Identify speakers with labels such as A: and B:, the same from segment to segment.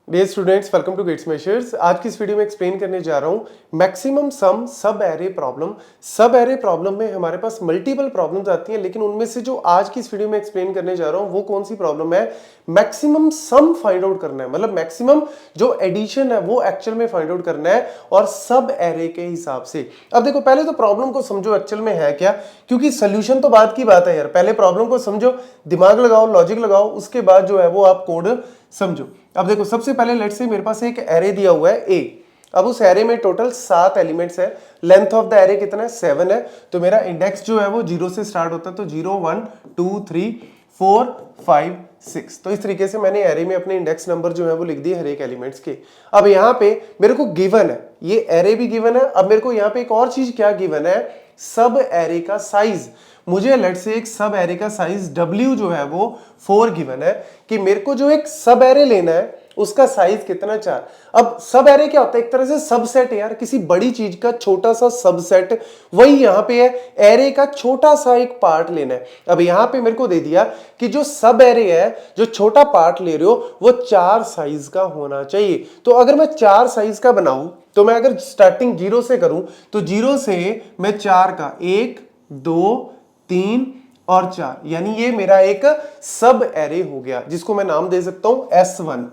A: Dear students, welcome to Gate Smashers. आज की इस वीडियो में एक्सप्लेन करने जा रहा हूं मैक्सिमम सम सब एरे प्रॉब्लम। सब एरे प्रॉब्लम में हमारे पास मल्टीपल प्रॉब्लम्स आती हैं, लेकिन उनमें से जो आज की इस वीडियो में एक्सप्लेन करने जा रहा हूं वो कौन सी प्रॉब्लम है, मैक्सिमम सम फाइंड आउट करना है। मतलब मैक्सिमम जो एडिशन है वो एक्चुअल में फाइंड आउट करना है और सब एरे के हिसाब से। अब देखो, पहले तो प्रॉब्लम को समझो एक्चुअल में है क्या, क्योंकि सोल्यूशन तो बाद की बात है यार। पहले प्रॉब्लम को समझो, दिमाग लगाओ, लॉजिक लगाओ, उसके बाद जो है वो आप कोड समझो। अब देखो, सबसे पहले लेट्स से मेरे पास एक एरे दिया हुआ है ए। अब उस एरे में टोटल 7 एलिमेंट्स है। लेंथ ऑफ द एरे कितना है, 7 है। तो मेरा इंडेक्स जो है वो 0 से स्टार्ट होता है, तो 0 1 2 3 4 5 6। तो इस तरीके से मैंने एरे में अपने इंडेक्स नंबर जो है वो लिख दिए हर एक एलिमेंट्स के। अब यहाँ पे मेरे को गिवन है, ये एरे भी गिवन है। अब मेरे को यहाँ पे एक और चीज क्या गिवन है, सब एरे का साइज। मुझे लेट से एक सब एरे का साइज W जो है वो 4 गिवन है, कि मेरे को जो एक सब एरे लेना है उसका साइज कितना, 4। अब सब एरे क्या होता है, एक तरह से सबसेट है यार, किसी बड़ी चीज का छोटा सा सबसेट, वही यहां पे है। एरे का छोटा सा एक पार्ट लेना है। अब यहां पे मेरे को दे दिया कि जो सब एरे है, जो छोटा पार्ट ले रहे हो, वो 4 साइज का होना चाहिए। तो अगर मैं 4 साइज का बनाऊं, तो मैं अगर स्टार्टिंग 0 से करूं, तो 0 से मैं 4 का 1 2 3 और 4, यानी ये मेरा एक सब एरे हो गया, जिसको मैं नाम दे सकता हूं S1,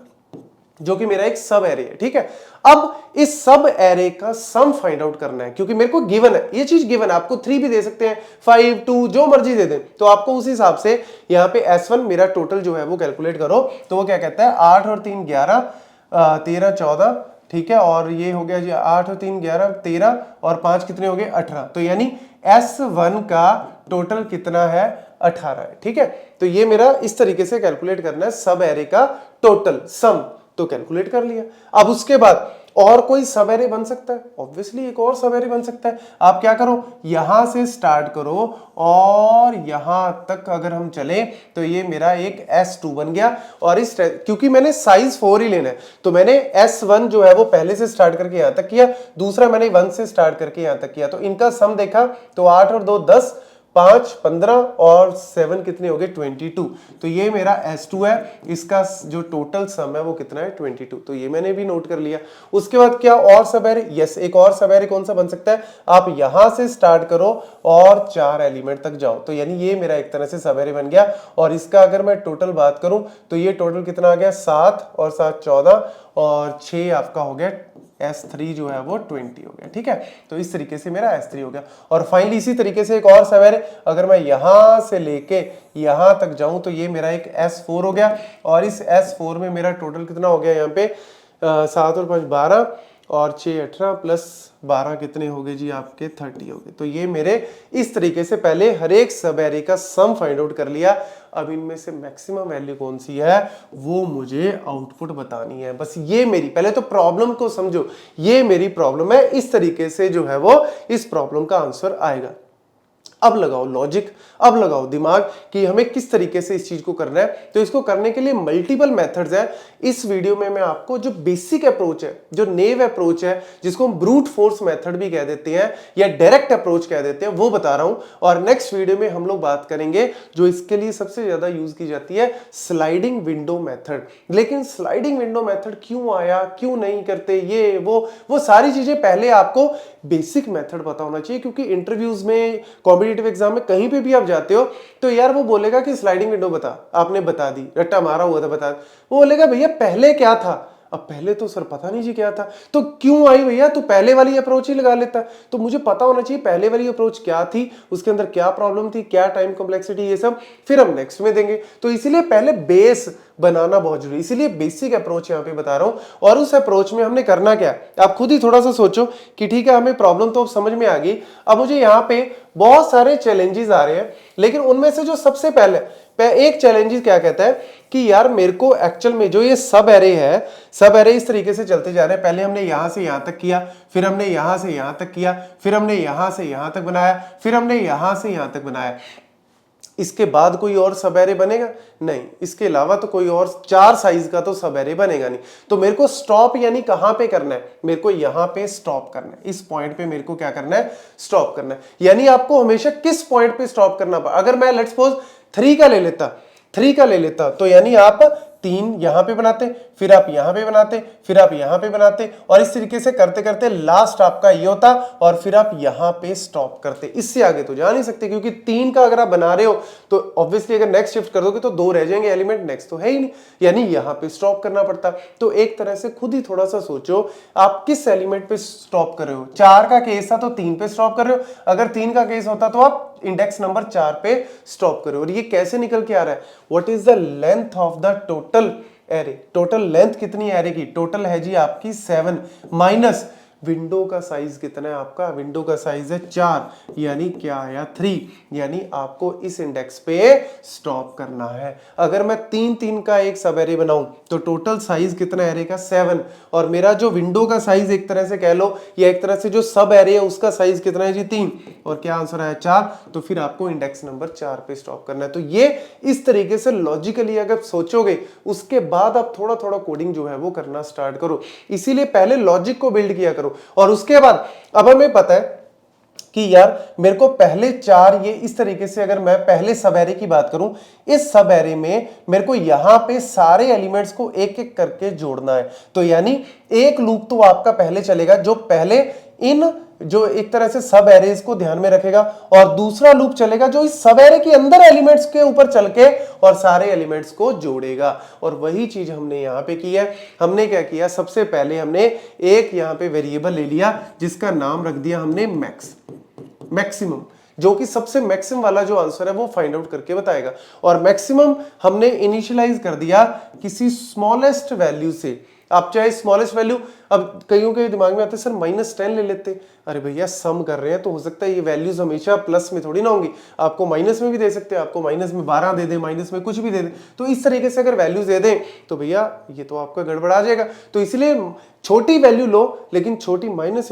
A: जो कि मेरा एक सब एरे है। ठीक है, अब इस सब एरे का सम फाइंड आउट करना है, क्योंकि मेरे को गिवन है, ये चीज गिवन है। आपको 3 भी दे सकते हैं, 5 2 जो मर्जी दे दें, तो आपको उस हिसाब से यहाँ पे S1 मेरा टोटल जो है वो कैलकुलेट करो। तो वो क्या कहता है, 8 और 3 11 13 14, ठीक है, और ये हो गया जी 8 और 3 11 13 और 5 कितने हो गए, 18। तो यानी S1 का टोटल कितना है, 18 है। ठीक है, तो ये मेरा इस तरीके से कैलकुलेट करना है सब एरे का टोटल सम। तो कैलकुलेट कर लिया। अब उसके बाद और कोई सब एरे बन सकता है, ऑब्वियसली एक और सब एरे बन सकता है। आप क्या करो, यहां से स्टार्ट करो और यहां तक अगर हम चले, तो ये मेरा एक S2 बन गया। और इस क्योंकि मैंने साइज 4 ही लेना है, तो मैंने S1 जो है वो पहले से स्टार्ट करके यहां तक किया, दूसरा मैंने 1 से स्टार्ट करके यहां तक किया। तो इनका सम देखा तो 8 और 2 10, 5 15 और 7 कितने हो गए, 22। तो ये मेरा S2 है, इसका जो टोटल सम है वो कितना है, 22। तो ये मैंने भी नोट कर लिया। उसके बाद क्या और सब एरे, यस एक और सब एरे कौन सा बन सकता है, आप यहां से स्टार्ट करो और 4 एलिमेंट तक जाओ। तो यानी ये मेरा एक तरह से सब एरे बन गया। और इसका अगर मैं टोटल बात करूं, तो ये टोटल कितना आ गया, 7 और 7 14 और 6 आपका हो गया S3 जो है वो 20 हो गया। ठीक है, तो इस तरीके से मेरा S3 हो गया। और फाइनली इसी तरीके से एक और सब एरे, अगर मैं यहां से लेके यहां तक जाऊं, तो ये मेरा एक S4 हो गया। और इस S4 में मेरा टोटल कितना हो गया, यहाँ पे 7 और 5 12 और 6 18 प्लस 12 कितने हो गए जी, आपके 30 हो गए। तो ये मेरे इस तरीके से पहले हर एक सब एरे का सम फाइंड आउट कर लिया। अब इनमें से मैक्सिमम वैल्यू कौन सी है वो मुझे आउटपुट बतानी है। बस ये मेरी, पहले तो प्रॉब्लम को समझो, ये मेरी प्रॉब्लम है, इस तरीके से जो है वो इस प्रॉब्लम का आंसर आएगा। अब लगाओ लॉजिक, अब लगाओ दिमाग कि हमें किस तरीके से इस चीज को करना है। तो इसको करने के लिए मल्टीपल मेथड्स है। इस वीडियो में मैं आपको जो बेसिक अप्रोच है, जो नेव अप्रोच है, जिसको हम ब्रूट फोर्स मेथड भी कह देते हैं या डायरेक्ट अप्रोच कह देते हैं, वो बता रहा हूं। और नेक्स्ट वीडियो में हम लोग बात करेंगे जो इसके लिए सबसे ज्यादा यूज की जाती है, स्लाइडिंग विंडो मेथड। लेकिन स्लाइडिंग विंडो मेथड क्यों आया, क्यों नहीं करते, ये वो सारी चीजें पहले आपको बेसिक मेथड पता होना चाहिए। क्योंकि इंटरव्यूज में, कॉम्पिटिटिव एग्जाम में, कहीं पे भी आप जाते हो, तो यार वो बोलेगा कि स्लाइडिंग विंडो बता, आपने बता दी, रट्टा मारा हुआ था बता, वो बोलेगा भैया पहले क्या था। अब पहले तो सर पता नहीं जी क्या था, तो क्यों आई भैया, तू पहले वाली अप्रोच ही लगा लेता। तो मुझे पता होना चाहिए पहले वाली अप्रोच क्या थी, उसके अंदर क्या प्रॉब्लम थी, क्या टाइम कॉम्प्लेक्सिटी, ये सब फिर हम नेक्स्ट में देंगे। तो इसीलिए पहले बेस बनाना बहुत जरूरी, इसीलिए बेसिक अप्रोच यहां पे बता रहा हूं। और उस अप्रोच में हमने करना क्या, आप खुद ही थोड़ा सा सोचो कि ठीक है, हमें प्रॉब्लम तो समझ में आ गई। अब मुझे यहां पे बहुत सारे चैलेंजेस आ रहे हैं, लेकिन उनमें से जो सबसे पहले एक चैलेंजेस क्या कहता है कि यार मेरे को एक्चुअल में जो ये सब एरे है, सब एरे इस तरीके से चलते जा रहे हैं। पहले हमने यहां से यहां तक किया, फिर हमने यहां से यहां तक किया, फिर हमने यहां से यहां तक बनाया, फिर हमने यहां से यहां तक बनाया। इसके बाद कोई और सब एरे बनेगा नहीं, इसके अलावा तो कोई और 4 साइज का तो सब एरे बनेगा नहीं। तो मेरे को स्टॉप यानी कहां पे करना है, मेरे को यहां पे स्टॉप करना है। इस पॉइंट पे मेरे को क्या करना है, स्टॉप करना है। यानी आपको हमेशा किस पॉइंट पे स्टॉप करना पड़ा। अगर मैं लेट्स सपोज 3 का ले लेता, 3 का ले लेता, तो यानी आप 3 यहां पे बनाते, फिर आप यहां पे बनाते, फिर आप यहां पे बनाते, और इस तरीके से करते करते लास्ट आपका ये होता, और फिर आप यहां पे स्टॉप करते। इससे आगे तो जा नहीं सकते, क्योंकि 3 का अगर आप बना रहे हो तो ऑब्वियसली अगर नेक्स्ट शिफ्ट कर दोगे तो 2 रह जाएंगे एलिमेंट, नेक्स्ट तो है ही नहीं, यानी यहां पे स्टॉप करना पड़ता। तो एक तरह से खुद ही थोड़ा सा सोचो आप किस एलिमेंट पे स्टॉप कर रहे हो। 4 का केस था तो 3 पे स्टॉप कर रहे हो, अगर 3 का केस होता तो आप इंडेक्स नंबर 4 पे स्टॉप करो। और ये कैसे निकल के आ रहा है, what is the length of the total array, total length कितनी एरे की, टोटल है जी आपकी 7 माइनस विंडो का साइज कितना है आपका, विंडो का साइज है 4, यानी क्या आया 3, यानी आपको इस इंडेक्स पे स्टॉप करना है। अगर मैं 3 का एक सब एरे बनाऊं तो टोटल साइज कितना एरे का 7, और मेरा जो विंडो का साइज एक तरह से कह लो, या एक तरह से जो सब एरे है उसका साइज कितना है जी 3, और क्या आंसर आया 4, तो फिर आपको इंडेक्स नंबर 4 पे स्टॉप करना है। तो ये इस तरीके से लॉजिकली अगर सोचोगे, उसके बाद आप थोड़ा थोड़ा कोडिंग जो है वो करना स्टार्ट करो। इसीलिए पहले लॉजिक को बिल्ड किया करो, और उसके बाद अब हमें पता है कि यार मेरे को पहले 4 ये इस तरीके से, अगर मैं पहले सब एरे की बात करूं, इस सब एरे में मेरे को यहां पे सारे एलिमेंट्स को एक एक करके जोड़ना है। तो यानी एक लूप तो आपका पहले चलेगा जो पहले इन जो एक तरह से सब एरेज को ध्यान में रखेगा, और दूसरा लूप चलेगा जो इस सब एरे के अंदर एलिमेंट्स के ऊपर चल के और सारे एलिमेंट्स को जोड़ेगा। और वही चीज हमने यहां पे की है। हमने क्या किया, सबसे पहले हमने एक यहां पे वेरिएबल ले लिया जिसका नाम रख दिया हमने मैक्सिमम, जो कि सबसे मैक्सिमम वाला जो आंसर है वो फाइंड आउट करके बताएगा। और मैक्सिमम हमने इनिशियलाइज कर दिया किसी स्मॉलेस्ट वैल्यू से। आप चाहे स्मॉलेस्ट वैल्यू, अब कईयों के दिमाग में आते सर -10 ले लेते, अरे भैया सम कर रहे हैं तो हो सकता है ये वैल्यूज हमेशा प्लस में थोड़ी ना होंगी, आपको माइनस में भी दे सकते हैं, आपको माइनस में 12 दे दे, माइनस में कुछ भी दे दे। तो इस तरीके से अगर वैल्यूज दे दें तो भैया ये तो आपका गड़बड़ा जाएगा। तो इसलिए छोटी वैल्यू लो, लेकिन छोटी -∞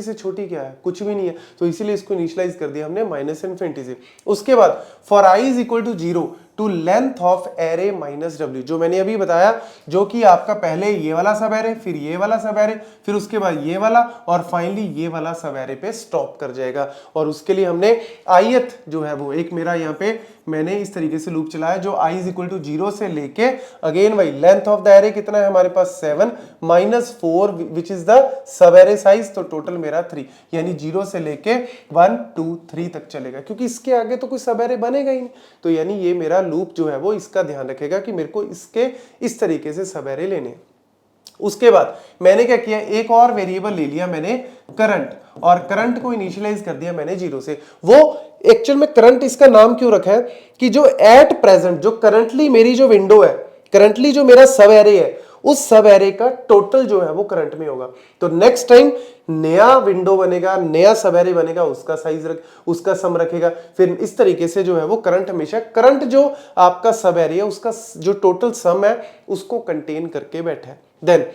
A: से छोटी क्या है, कुछ भी नहीं है, तो इसीलिए इसको इनिशियलाइज कर दिया हमने -∞ से। उसके बाद for i is equal to 0 to length of array -w, जो मैंने अभी बताया, जो कि आपका पहले ये वाला सब एरे, फिर ये वाला सब एरे, फिर उसके बाद ये वाला, और फाइनली ये वाला सब एरे पे स्टॉप कर जाएगा। और उसके लिए हमने ith जो है वो एक मेरा यहाँ पे मैंने इस तरीके से लूप चलाया जो i इज इक्वल टू 0 से लेके अगेन वही लेंथ ऑफ द एरे कितना है हमारे पास 7 -4 which is the sub array size, तो टोटल मेरा 3, यानी 0 से लेके 1 2 3 तक चलेगा, क्योंकि इसके आगे तो कोई सब एरे बनेगा ही नहीं। तो यानी ये मेरा लूप जो है वो इसका ध्यान रखेगा कि मेरे को इसके इस तरीके से सब एरे लेने। उसके बाद मैंने क्या किया, एक और वेरिएबल ले लिया मैंने करंट, और करंट को इनिशियलाइज कर दिया मैंने 0 से। वो एक्चुअल में करंट इसका नाम क्यों रखा है कि जो एट प्रेजेंट, जो करंटली मेरी जो विंडो है, करंटली जो मेरा सब एरे है, उस सब एरे का टोटल जो है वो करंट में होगा। तो नेक्स्ट टाइम नया विंडो बनेगा, नया सब एरे बनेगा, उसका साइज उसका सम रखेगा, फिर इस तरीके से जो है वो करंट हमेशा करंट जो आपका सब एरे है उसका जो टोटल सम है उसको कंटेन करके बैठा है। देन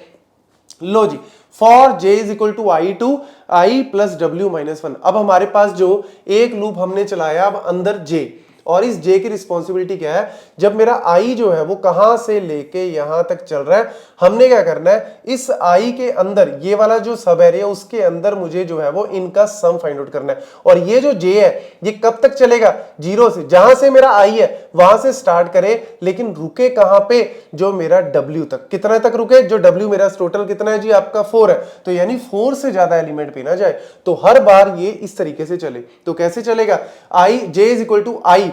A: लो जी, for j is equal to i to i plus w minus 1। अब हमारे पास जो एक लूप हमने चलाया अब अंदर j, और इस j की रिस्पॉन्सिबिलिटी क्या है, जब मेरा i जो है वो कहां से लेके यहां तक चल रहा है, हमने क्या करना है, इस i के अंदर ये वाला जो सब एरिया उसके अंदर मुझे जो है वो इनका सम फाइंड आउट करना है। और ये जो j है ये कब तक चलेगा, 0 से, जहां से मेरा i है वहां से स्टार्ट करे, लेकिन रुके कहां पे, जो मेरा w तक। कितना तक रुके, जो w मेरा टोटल कितना है जी आपका 4 है, तो यानी 4 से ज्यादा एलिमेंट पे ना जाए। तो हर बार ये इस तरीके से चले। तो कैसे चलेगा, j is equal to i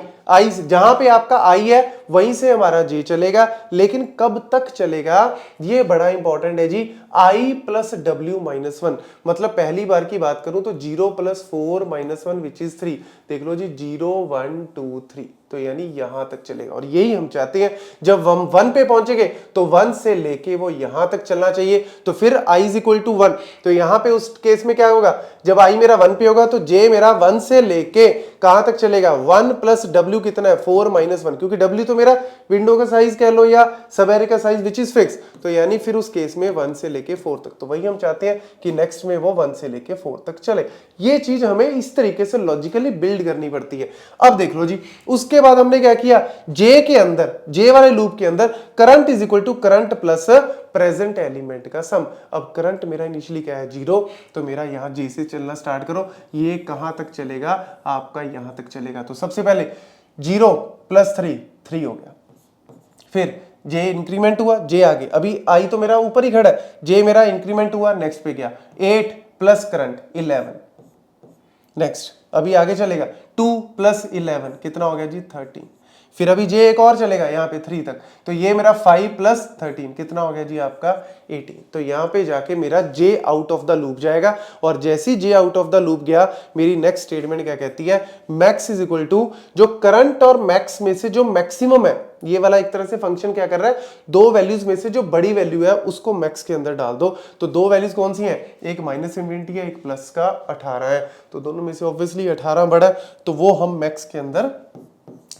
A: जहां पे आपका i है वहीं से हमारा j चलेगा, लेकिन कब तक चलेगा ये बड़ा इंपॉर्टेंट है जी, i प्लस w माइनस 1। मतलब पहली बार की बात करूं तो 0 प्लस 4 माइनस 1 विच इज 3। देख लो जी 0 1 2 3, तो यानी यहां तक चलेगा। और यही हम चाहते हैं, जब हम 1 पे पहुंचेंगे तो 1 से लेके वो यहां तक चलना चाहिए। तो फिर i इज इक्वल टू 1, तो यहां पे उस केस में क्या होगा, जब i मेरा 1 पे होगा तो j मेरा 1 से लेके कहां तक चलेगा, 1 प्लस w कितना है 4 माइनस 1, क्योंकि w तो मेरा विंडो का साइज कह लो या सब एरे का साइज विच इज फिक्स। तो यानी फिर उस केस में 1 से लेके 4 तक। तो वही हम चाहते हैं कि नेक्स्ट में वो 1 से लेके 4 तक चले। ये चीज हमें इस तरीके से लॉजिकली बिल्ड करनी पड़ती है। अब देख लो जी, उसके बाद हमने क्या किया, j के अंदर, j वाले लूप के अंदर current is equal to current plus present element का सम। अब करंट मेरा इनिशियली क्या है 0, तो मेरा यहां j से चलना स्टार्ट करो, ये कहां तक चलेगा आपका यहां तक चलेगा। तो सबसे पहले 0 प्लस 3 3 हो गया, फिर जे इंक्रीमेंट हुआ, जे आगे, अभी आई तो मेरा ऊपर ही खड़ा है, जे मेरा इंक्रीमेंट हुआ, नेक्स्ट पे गया 8 प्लस करंट 11, नेक्स्ट अभी आगे चलेगा 2 प्लस 11 कितना हो गया जी 13, फिर अभी जे एक और चलेगा यहाँ पे 3 तक, तो ये मेरा 5 प्लस 13 कितना हो गया जी आपका 18। तो यहाँ पे जाके मेरा जे आउट ऑफ द लूप जाएगा, और जैसी जे आउट ऑफ द लूप गया, मेरी नेक्स्ट स्टेटमेंट क्या कहती है, मैक्स इज इक्वल टू जो करंट और मैक्स में से जो मैक्सिमम है, ये वाला एक तरह से फंक्शन क्या कर रहा है, दो वैल्यूज में से जो बड़ी वैल्यू है उसको मैक्स के अंदर डाल दो। तो दो वैल्यूज कौन सी हैं, एक माइनस इन्फिनिटी है, एक प्लस का 18 है, तो दोनों में से ऑब्वियसली 18 बड़ा है, तो वो हम मैक्स के अंदर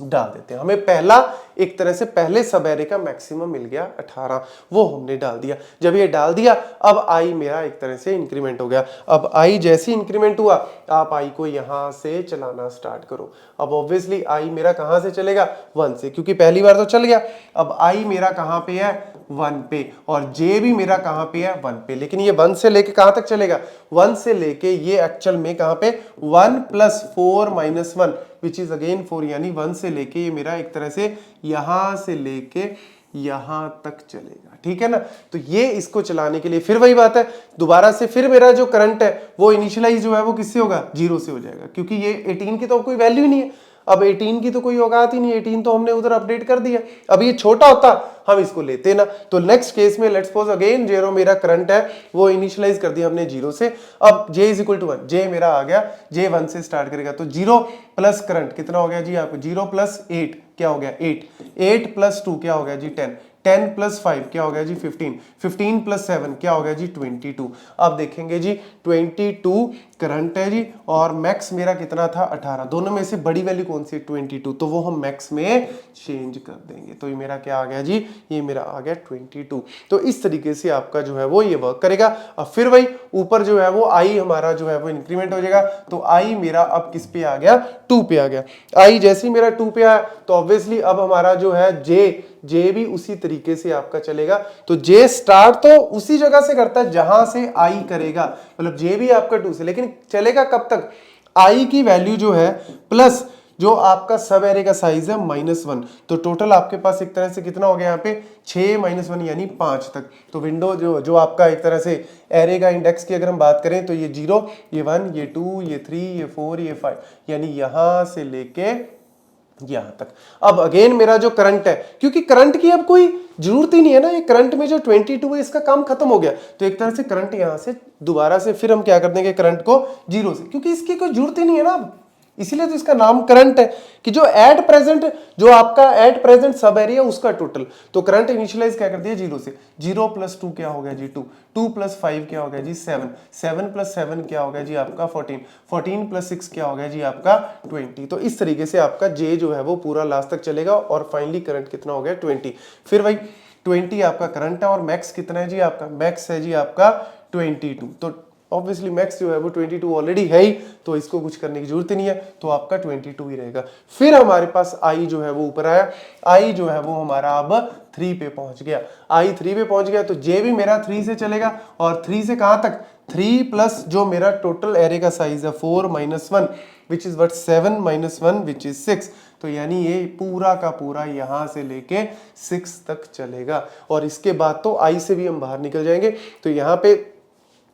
A: डाल देते हैं। हमें पहला एक तरह से पहले सब एरे का मैक्सिमम मिल गया 18, वो हमने डाल दिया। जब ये डाल दिया, अब आई मेरा एक तरह से इंक्रीमेंट हो गया। अब आई जैसे इंक्रीमेंट हुआ, आप आई को यहां से चलाना स्टार्ट करो। अब ऑब्वियसली आई मेरा कहां से चलेगा, 1 से, क्योंकि पहली बार तो चल गया। अब आई मेरा कहां पे है, 1 पे, और जे भी मेरा कहां पे है, 1 पे। लेकिन ये 1 से लेके कहां तक चलेगा, 1 से लेके ये एक्चुअल में कहां पे 1 plus 4 minus 1 which is again 4, यानी 1 से लेके ये मेरा एक तरह से यहां से लेके यहां तक चलेगा, ठीक है ना। तो ये इसको चलाने के लिए फिर वही बात है, दोबारा से फिर मेरा जो करंट है वो इनिशियलाइज जो है वो किससे होगा, 0 से हो जाएगा, क्योंकि ये 18 की तो कोई वैल्यू ही नहीं है। अब 18 की तो कोई औकात ही नहीं, 18 तो हमने उधर अपडेट कर दिया। अब ये छोटा होता हम इसको लेते ना। तो नेक्स्ट केस में लेट्स सपोज अगेन जेरो मेरा करंट है, वो इनिशियलाइज कर दिया हमने 0 से। अब j इज इक्वल टू 1, जे मेरा आ गया, जे 1 से स्टार्ट करेगा, तो 0 प्लस करंट कितना हो गया जी आपको, 0 प्लस 8 क्या हो गया 8, 8 प्लस 2 क्या हो गया जी 10, 10 प्लस 5 क्या हो गया जी 15, 15 प्लस 7 क्या हो गया जी 22। अब देखेंगे जी 22 करंट है जी, और मैक्स मेरा कितना था 18, दोनों में से बड़ी वैल्यू कौन सी 22, तो वो हम मैक्स में चेंज कर देंगे। तो ये मेरा क्या आ गया जी, ये मेरा आ गया 22। तो इस तरीके से आपका जो है वो ये वर्क करेगा। अब फिर वही ऊपर जो है वो आई हमारा जो है वो इंक्रीमेंट हो जाएगा, तो आई मेरा अब किस पे आ गया, 2 पे आ गया। आई जैसे ही मेरा 2 पे आया, तो ऑब्वियसली अब हमारा जो है जे भी उसी तरीके से आपका चलेगा। तो जे स्टार्ट तो उसी जगह से करता है जहां से आई करेगा, मतलब जे भी आपका 2 से, लेकिन चलेगा कब तक, आई की वैल्यू जो है प्लस जो आपका सब एरे का साइज है -1, तो टोटल आपके पास एक तरह से कितना हो गया यहाँ पे 6 - 1 यानी 5 तक। तो विंडो जो आपका एक तरह से एरे का इंडेक्स की अगर हम बात करें, तो ये 0, ये 1, ये 2, ये 3, ये 4, ये 5, यानी यहां से लेके यहां तक। अब अगेन मेरा जो करंट है, क्योंकि करंट की अब कोई जरूरत ही नहीं है ना, ये करंट में जो 22 है इसका काम खत्म हो गया, तो एक तरह से करंट यहां से दोबारा से फिर हम क्या कर देंगे, करंट को 0 से, क्योंकि इसकी कोई जरूरत ही नहीं है ना अब, इसीलिए तो इसका नाम करंट है कि जो एट प्रेजेंट जो आपका एट प्रेजेंट सब एरिया उसका टोटल। तो करंट इनिशियलाइज क्या कर दिया 0 से, 0 प्लस 2 क्या हो गया जी 2, 2 प्लस 5 क्या हो गया जी 7, 7 प्लस 7 क्या हो गया जी आपका 14, 14 प्लस 6 क्या हो गया जी आपका 20। तो इस तरीके से आपका जे जो है वो पूरा लास्ट तक चलेगा, और फाइनली करंट कितना हो गया 20। फिर वही 20 आपका करंट है, और मैक्स कितना है जी आपका, मैक्स है जी आपका 22। तो ऑब्वियसली मैक्स जो है वो 22 ऑलरेडी है ही, तो इसको कुछ करने की जरूरत ही नहीं है, तो आपका 22 ही रहेगा। फिर हमारे पास आई जो है वो ऊपर आया, आई जो है वो हमारा अब 3 पे पहुंच गया, आई 3 पे पहुंच गया, तो जे भी मेरा 3 से चलेगा, और 3 से कहां तक, 3 प्लस जो मेरा टोटल एरे का साइज है 4 - 1 which is what 7 - 1 which is 6, तो यानी ये पूरा का पूरा यहां से लेके 6 तक चलेगा, और इसके बाद तो आई से भी हम बाहर निकल जाएंगे। तो यहाँ पे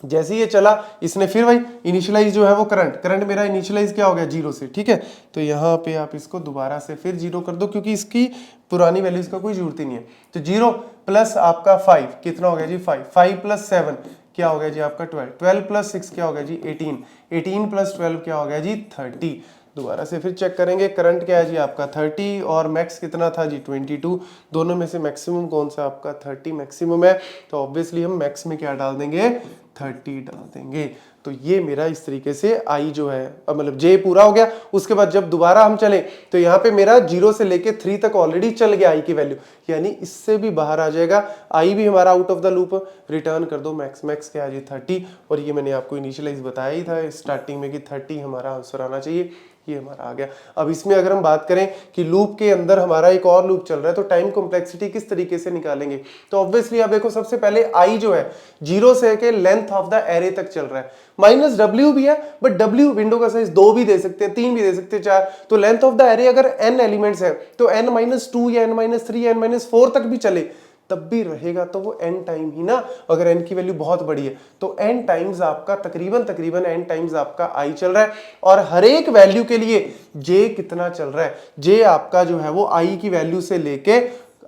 A: जैसे ये चला, इसने फिर वही इनिशियलाइज जो है वो करंट मेरा इनिशियलाइज क्या हो गया 0 से, ठीक है। तो यहाँ पे आप इसको दोबारा से फिर 0 कर दो, क्योंकि इसकी पुरानी वैल्यूज का कोई जरूरत ही नहीं है। तो 0 प्लस आपका 5 कितना हो गया जी 5, 5 प्लस 7 क्या हो गया जी आपका 12, 12 प्लस 6 क्या हो गया जी 18, 18 प्लस 12 क्या हो गया जी 30। दोबारा से फिर चेक करेंगे, करंट क्या है जी आपका 30, और मैक्स कितना था जी 22, दोनों में से मैक्सिमम कौन सा आपका 30 मैक्सिमम है, तो ऑब्वियसली हम मैक्स में क्या डाल देंगे 30 डाल देंगे। तो ये मेरा इस तरीके से आई जो है मतलब जे पूरा हो गया। उसके बाद जब दोबारा हम चले, तो यहाँ पे मेरा 0 से लेके 3 तक ऑलरेडी चल गया आई की वैल्यू, यानी इससे भी बाहर आ जाएगा, आई भी हमारा out of the loop. Return कर दो मैक्स, मैक्स क्या है जी 30, और ये मैंने आपको इनिशियलाइज बताया ही था स्टार्टिंग में कि 30 हमारा आंसर आना चाहिए। ये हमारा आ गया। अब इसमें अगर हम बात करें कि लूप के अंदर हमारा एक और लूप चल रहा है तो टाइम कॉम्प्लेक्सिटी किस तरीके से निकालेंगे, तो ऑब्वियसली आप देखो सबसे पहले आई जो है 0 से के लेंथ ऑफ द एरे तक चल रहा है, माइनस डब्ल्यू भी है, बट डब्ल्यू विंडो का साइज 2 भी दे सकते हैं, 3 भी दे सकते हैं, 4, तो लेंथ ऑफ द एरे अगर n एलिमेंट्स है तो n-2 या n-3 या n-4 तक भी चले तब भी रहेगा तो वो n टाइम ही ना, अगर n की वैल्यू बहुत बड़ी है तो n टाइम्स आपका तकरीबन n टाइम्स आपका i चल रहा है। और हर एक वैल्यू के लिए j कितना चल रहा है, j आपका जो है वो i की वैल्यू से लेके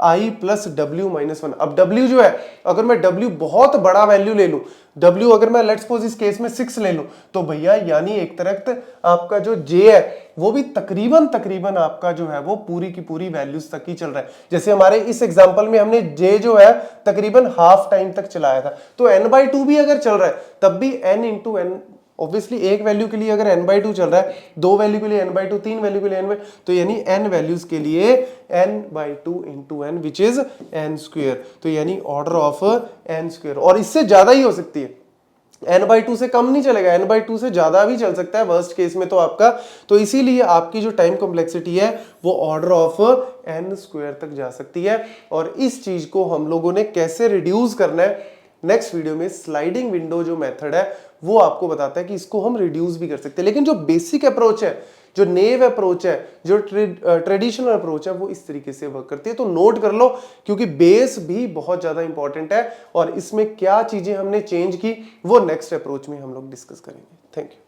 A: i प्लस w माइनस 1। अब w जो है अगर मैं w बहुत बड़ा वैल्यू ले लूं, w अगर मैं लेट्स सपोज इस केस में 6 ले लूं तो भैया यानी एक तरफ आपका जो j है वो भी तकरीबन आपका जो है वो पूरी की पूरी वैल्यूज तक ही चल रहा है। जैसे हमारे इस एग्जांपल में हमने j जो है तकरीबन हाफ टाइम तक चलाया था, तो n/2 भी अगर चल रहा है तब भी n इंटू n, ऑब्वियसली एक वैल्यू के लिए अगर n/2 चल रहा है, 2 वैल्यू के लिए n/2, 3 वैल्यू के लिए n/2, तो यानी n वैल्यूज के लिए n/2 into n which is n square, तो यानी ऑर्डर ऑफ n स्क्वायर। और इससे ज्यादा ही हो सकती है, n/2 से कम नहीं चलेगा, n/2 से ज्यादा भी चल सकता है वर्स्ट केस में तो आपका, तो इसीलिए आपकी जो टाइम कॉम्प्लेक्सिटी है वो ऑर्डर ऑफ n स्क्वायर तक जा सकती है। और इस चीज को हम लोगों ने कैसे रिड्यूस करना है नेक्स्ट वीडियो में स्लाइडिंग विंडो जो मेथड है वो आपको बताता है कि इसको हम रिड्यूस भी कर सकते हैं। लेकिन जो बेसिक अप्रोच है, जो नेव अप्रोच है, जो ट्रेडिशनल अप्रोच है वो इस तरीके से वर्क करती है। तो नोट कर लो क्योंकि बेस भी बहुत ज्यादा इंपॉर्टेंट है और इसमें क्या चीजें हमने चेंज की वो नेक्स्ट अप्रोच में हम लोग डिस्कस करेंगे। Thank you.